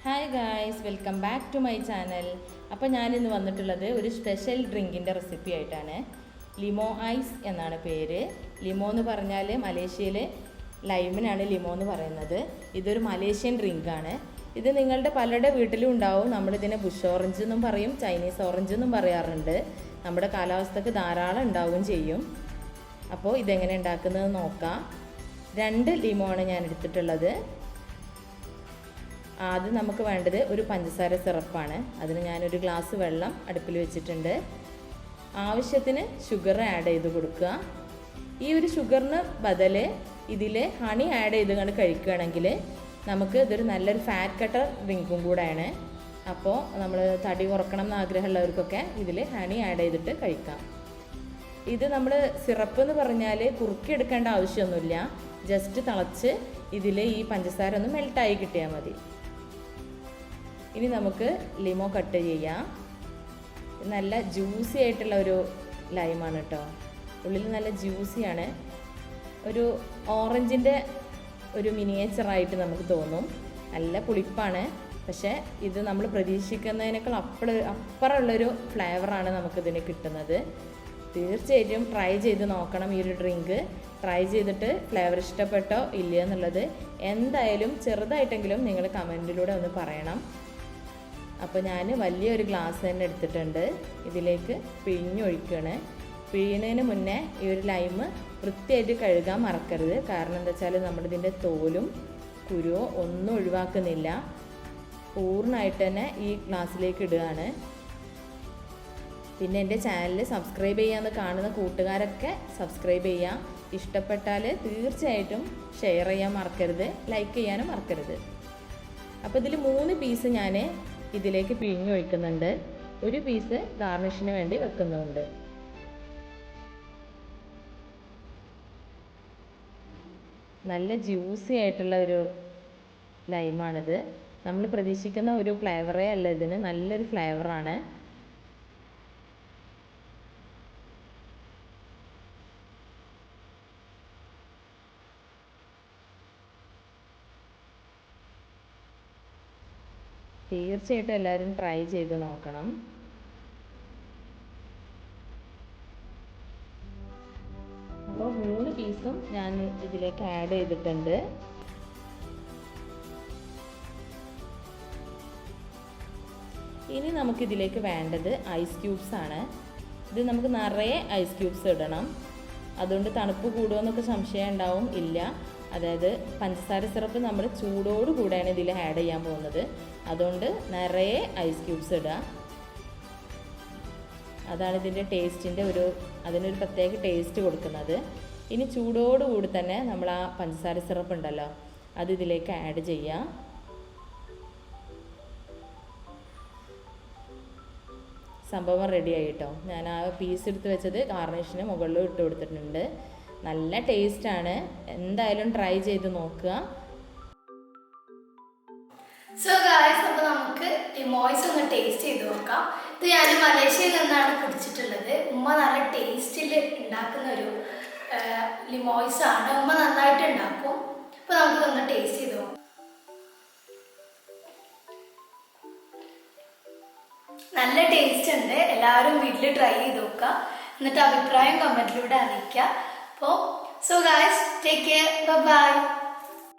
Hi guys, welcome back to my channel. അപ്പോൾ ഞാനിന്ന് വന്നിട്ടുള്ളത് ഒരു സ്പെഷ്യൽ ഡ്രിങ്കിൻ്റെ റെസിപ്പി ആയിട്ടാണ്. ലിമോ ഐസ് എന്നാണ് പേര്. ലിമോ എന്ന് പറഞ്ഞാൽ മലേഷ്യയിൽ ലൈമിനാണ് ലിമോ എന്ന് പറയുന്നത്. ഇതൊരു മലേഷ്യൻ ഡ്രിങ്കാണ്. ഇത് നിങ്ങളുടെ പലരുടെ വീട്ടിലും ഉണ്ടാവും. നമ്മളിതിനെ ബുഷ് ഓറഞ്ച് എന്നും പറയും, ചൈനീസ് ഓറഞ്ച് എന്നും പറയാറുണ്ട്. നമ്മുടെ കാലാവസ്ഥക്ക് ധാരാളം ഉണ്ടാവുകയും ചെയ്യും. അപ്പോൾ ഇതെങ്ങനെ ഉണ്ടാക്കുന്നത് നോക്കാം. 2 ലിമോ ആണ് ഞാൻ എടുത്തിട്ടുള്ളത്. ആദ്യം നമുക്ക് വേണ്ടത് ഒരു പഞ്ചസാര സിറപ്പാണ്. അതിന് ഞാനൊരു ഗ്ലാസ് വെള്ളം അടുപ്പിൽ വെച്ചിട്ടുണ്ട്. ആവശ്യത്തിന് ഷുഗർ ആഡ് ചെയ്ത് കൊടുക്കുക. ഈ ഒരു ഷുഗറിന് ബദൽ ഇതിൽ ഹണി ആഡ് ചെയ്ത് കൊണ്ട് കഴിക്കുകയാണെങ്കിൽ നമുക്ക് ഇതൊരു നല്ലൊരു ഫാറ്റ് കട്ടർ ഡ്രിങ്കും കൂടെയാണ്. അപ്പോൾ നമ്മൾ തടി കുറക്കണം എന്ന് ആഗ്രഹമുള്ളവർക്കൊക്കെ ഇതിൽ ഹണി ആഡ് ചെയ്തിട്ട് കഴിക്കാം. ഇത് നമ്മൾ സിറപ്പ് എന്ന് പറഞ്ഞാൽ കുറുക്കിയെടുക്കേണ്ട ആവശ്യമൊന്നുമില്ല. ജസ്റ്റ് തിളച്ച് ഇതിൽ ഈ പഞ്ചസാര ഒന്ന് മെൽട്ടായി കിട്ടിയാൽ മതി. ഇനി നമുക്ക് ലിമോ കട്ട് ചെയ്യാം. നല്ല ജ്യൂസി ആയിട്ടുള്ള ഒരു ലൈമാണ് കേട്ടോ. ഉള്ളിൽ നല്ല ജ്യൂസിയാണ്. ഒരു ഓറഞ്ചിൻ്റെ ഒരു മിനിയേച്ചറായിട്ട് നമുക്ക് തോന്നും. നല്ല പുളിപ്പാണ്. പക്ഷേ ഇത് നമ്മൾ പ്രതീക്ഷിക്കുന്നതിനേക്കാൾ അപ്പുറമുള്ളൊരു ഫ്ലേവറാണ് നമുക്കിതിന് കിട്ടുന്നത്. തീർച്ചയായിട്ടും ട്രൈ ചെയ്ത് നോക്കണം ഈ ഒരു ഡ്രിങ്ക്. ട്രൈ ചെയ്തിട്ട് ഫ്ലേവർ ഇഷ്ടപ്പെട്ടോ ഇല്ലയോ എന്നുള്ളത് എന്തായാലും ചെറുതായിട്ടെങ്കിലും നിങ്ങൾ കമൻറ്റിലൂടെ ഒന്ന് പറയണം. അപ്പോൾ ഞാൻ വലിയൊരു ഗ്ലാസ് തന്നെ എടുത്തിട്ടുണ്ട്. ഇതിലേക്ക് പിഴിഞ്ഞൊഴിക്കുകയാണ്. പിഴിയുന്നതിന് മുന്നേ ഈ ഒരു ലൈമ് വൃത്തിയായിട്ട് കഴുകാൻ മറക്കരുത്. കാരണം എന്താ വെച്ചാൽ നമ്മളിതിൻ്റെ തോലും കുരുവോ ഒന്നും ഒഴിവാക്കുന്നില്ല. പൂർണ്ണമായിട്ട് തന്നെ ഈ ഗ്ലാസ്സിലേക്ക് ഇടുകയാണ്. പിന്നെ എൻ്റെ ചാനൽ സബ്സ്ക്രൈബ് ചെയ്യാമെന്ന് കാണുന്ന കൂട്ടുകാരൊക്കെ സബ്സ്ക്രൈബ് ചെയ്യാം. ഇഷ്ടപ്പെട്ടാൽ തീർച്ചയായിട്ടും ഷെയർ ചെയ്യാൻ മറക്കരുത്, ലൈക്ക് ചെയ്യാനും മറക്കരുത്. അപ്പോൾ ഇതിൽ 3 പീസ് ഞാൻ ഇതിലേക്ക് പിഴിഞ്ഞൊഴിക്കുന്നുണ്ട്. ഒരു പീസ് ഗാർണിഷിന് വേണ്ടി വെക്കുന്നുണ്ട്. നല്ല ജ്യൂസി ആയിട്ടുള്ള ഒരു ലൈമാണിത്. നമ്മൾ പ്രതീക്ഷിക്കുന്ന ഒരു ഫ്ലേവറേ അല്ല ഇതിന്. നല്ലൊരു ഫ്ലേവറാണ്. തീർച്ചയായിട്ടും എല്ലാവരും ട്രൈ ചെയ്ത് നോക്കണം. അപ്പോൾ 3 പീസും ഞാൻ ഇതിലേക്ക് ആഡ് ചെയ്തിട്ടുണ്ട്. ഇനി നമുക്കിതിലേക്ക് വേണ്ടത് ഐസ് ക്യൂബ്സ് ആണ്. ഇത് നമുക്ക് നിറയെ ഐസ് ക്യൂബ്സ് ഇടണം. അതുകൊണ്ട് തണുപ്പ് കൂടുമെന്നൊക്കെ സംശയം ഉണ്ടാവും. ഇല്ല, അതായത് പഞ്ചസാര സിറപ്പ് നമ്മൾ ചൂടോട് കൂടെയാണ് ഇതിൽ ആഡ് ചെയ്യാൻ പോകുന്നത്. അതുകൊണ്ട് നിറയെ ഐസ് ക്യൂബ്സ് ഇടുക. അതാണ് ഇതിൻ്റെ ടേസ്റ്റിൻ്റെ അതിനൊരു പ്രത്യേക ടേസ്റ്റ് കൊടുക്കുന്നത്. ഇനി ചൂടോടുകൂടി തന്നെ നമ്മൾ ആ പഞ്ചസാര സിറപ്പ് ഉണ്ടല്ലോ അത് ഇതിലേക്ക് ആഡ് ചെയ്യാം. സംഭവം റെഡി ആയിട്ടോ. ഞാൻ ആ പീസ് എടുത്ത് വെച്ചത് ഗാർണിഷിന് മുകളിലും ഇട്ട് കൊടുത്തിട്ടുണ്ട്. നല്ല ടേസ്റ്റാണ്. എന്തായാലും ട്രൈ ചെയ്ത് നോക്കുക. സോ ഗായ്സ്, അപ്പോൾ നമുക്ക് ലിമോയ്സ് ഒന്ന് ടേസ്റ്റ് ചെയ്ത് നോക്കാം. ഇത് ഞാൻ മലേഷ്യയിൽ നിന്നാണ് കുടിച്ചിട്ടുള്ളത്. ഉമ്മ നല്ല ടേസ്റ്റിൽ ഉണ്ടാക്കുന്ന ഒരു ലിമോയ്സ് ആണ്. ഉമ്മ നന്നായിട്ട് ഉണ്ടാക്കും. അപ്പോൾ നമുക്ക് ഒന്ന് ടേസ്റ്റ് ചെയ്ത് നോക്കാം. നല്ല ടേസ്റ്റ് ഉണ്ട്. എല്ലാവരും വീട്ടിൽ ട്രൈ ചെയ്ത് നോക്കുക. എന്നിട്ട് അഭിപ്രായം കമൻറ്റിലൂടെ അറിയിക്കുക. അപ്പോൾ so guys, take care, by.